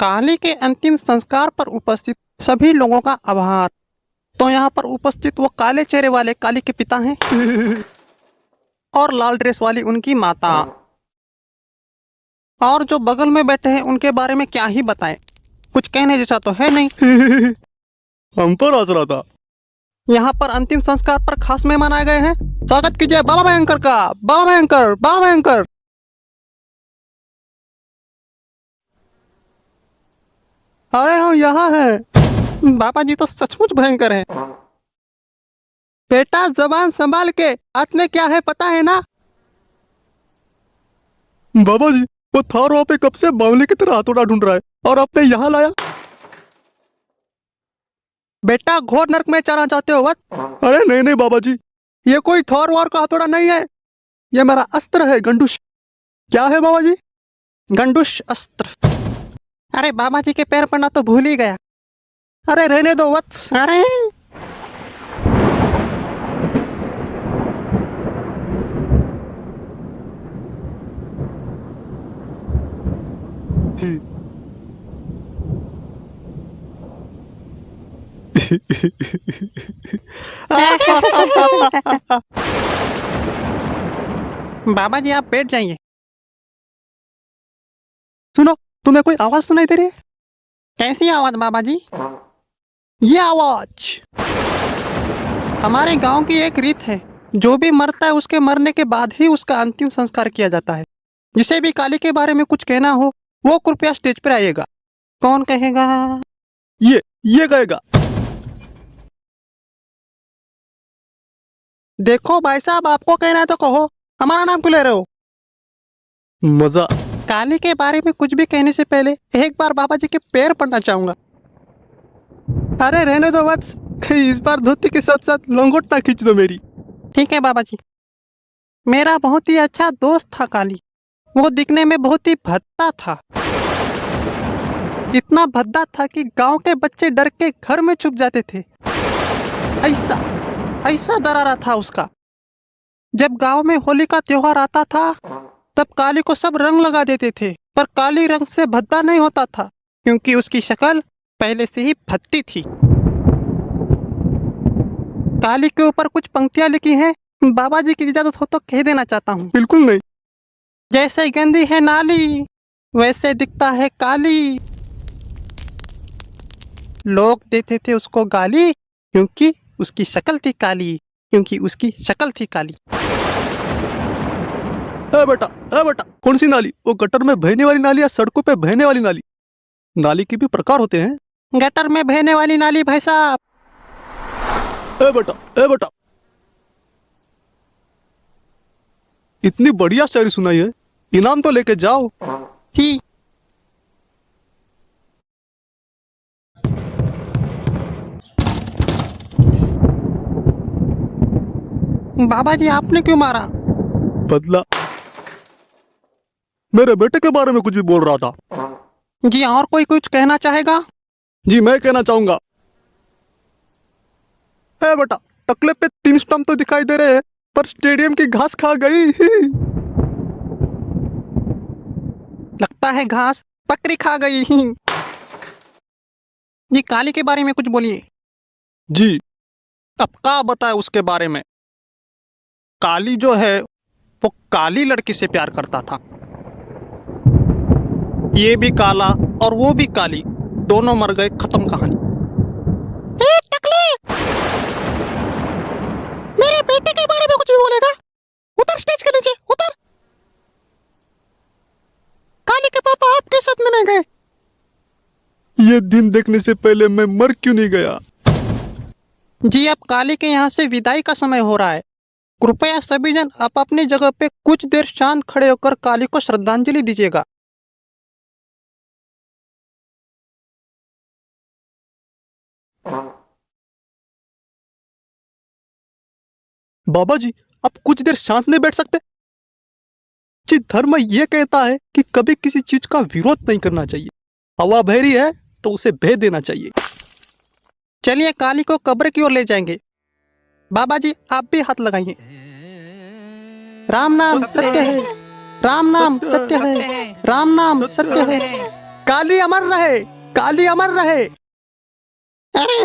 काली के अंतिम संस्कार पर उपस्थित सभी लोगों का आभार। तो यहाँ पर उपस्थित वो काले चेहरे वाले काली के पिता हैं और लाल ड्रेस वाली उनकी माता, और जो बगल में बैठे हैं उनके बारे में क्या ही बताएं, कुछ कहने जैसा तो है नहीं। हम पर हंस रहा था। यहाँ पर अंतिम संस्कार पर खास मेहमान आए गए हैं। स्वागत कीजिए बाबा भयंकर का। बाबा भयंकर, बाबा भयंकर। अरे हम यहाँ हैं। बाबा जी तो सचमुच भयंकर हैं। बेटा जबान संभाल के, हाथ में क्या है पता है ना? बाबा जी, वो थार वहां पे कब से बावले की तरह हथौड़ा ढूंढ रहा है और आपने यहाँ लाया। बेटा घोर नरक में चला जाते हो वत? अरे नहीं नहीं बाबा जी, ये कोई थौर वार का हथौड़ा नहीं है, ये मेरा अस्त्र है, गंडूश। क्या है बाबा जी? गंडूश अस्त्र। अरे बाबा जी के पैर पड़ना तो भूल ही गया। अरे रहने दो वत्स। अरे बाबा जी आप बैठ जाइए। सुनो, तुम्हें कोई आवाज सुनाई दे रही है? कैसी आवाज बाबा जी? ये आवाज हमारे गांव की एक रीत है, जो भी मरता है उसके मरने के बाद ही उसका अंतिम संस्कार किया जाता है। जिसे भी काली के बारे में कुछ कहना हो वो कृपया स्टेज पर आइएगा। कौन कहेगा? ये कहेगा। देखो भाई साहब, आपको कहना है तो कहो, हमारा नाम क्यों ले रहे हो? मजा। काली के बारे में कुछ भी कहने से पहले एक बार बाबा जी के पैर पड़ना चाहूंगा। अरे रहने दो वत्स, इस बार धोती के साथ साथ लंगोट ना खींच दो मेरी। ठीक है बाबा जी। मेरा बहुत ही अच्छा दोस्त था काली। वो दिखने में बहुत ही भद्दा था, इतना भद्दा था कि गांव के बच्चे डर के घर में छुप जाते थे। ऐसा ऐसा दरारा था उसका। जब गांव में होली का त्योहार आता था तब काली को सब रंग लगा देते थे, पर काली रंग से भद्दा नहीं होता था क्योंकि उसकी शक्ल पहले से ही भद्दी थी। काली के ऊपर कुछ पंक्तियां लिखी हैं, बाबा जी की इजाजत हो तो कह देना चाहता हूँ। बिल्कुल नहीं। जैसे गंदी है नाली वैसे दिखता है काली। लोग देते थे उसको गाली क्योंकि उसकी शक्ल थी काली, क्योंकि उसकी शक्ल थी काली। ए बेटा, कौन सी नाली? वो गटर में बहने वाली नाली या सड़कों पे बहने वाली नाली? नाली के भी प्रकार होते हैं। गटर में बहने वाली नाली भाई साहब। ए बेटा, इतनी बढ़िया शायरी सुनाई है, इनाम तो लेके जाओ। जी बाबा जी आपने क्यों मारा? बदला। मेरे बेटे के बारे में कुछ भी बोल रहा था। जी और कोई कुछ कहना चाहेगा? जी मैं कहना चाहूंगा। ए बेटा, टकले पे 3 स्टंप तो दिखाई दे रहे हैं, पर स्टेडियम की घास खा गई। लगता है घास बकरी खा गई। जी काली के बारे में कुछ बोलिए। जी अब क्या बताए उसके बारे में? काली जो है वो काली लड़की से प्यार करता था। ये भी काला और वो भी काली, दोनों मर गए, खत्म कहानी। टकले, मेरे बेटे के बारे में कुछ भी बोलेगा? उतर स्टेज के नीचे, उतर। काली के पापा आपके साथ में नहीं गए? ये दिन देखने से पहले मैं मर क्यों नहीं गया? जी अब काली के यहाँ से विदाई का समय हो रहा है। कृपया सभी जन आप अपनी जगह पे कुछ देर शांत खड़े होकर काली को श्रद्धांजलि दीजिएगा। बाबा जी, आप कुछ देर शांत नहीं बैठ सकते? जी धर्म ये कहता है कि कभी किसी चीज का विरोध नहीं करना चाहिए। हवा बह रही है तो उसे बह देना चाहिए। चलिए काली को कब्र की ओर ले जाएंगे। बाबा जी आप भी हाथ लगाइए। राम नाम सत्य है, राम नाम सत्य है, राम नाम सत्य है। काली अमर रहे, काली अमर रहे। अरे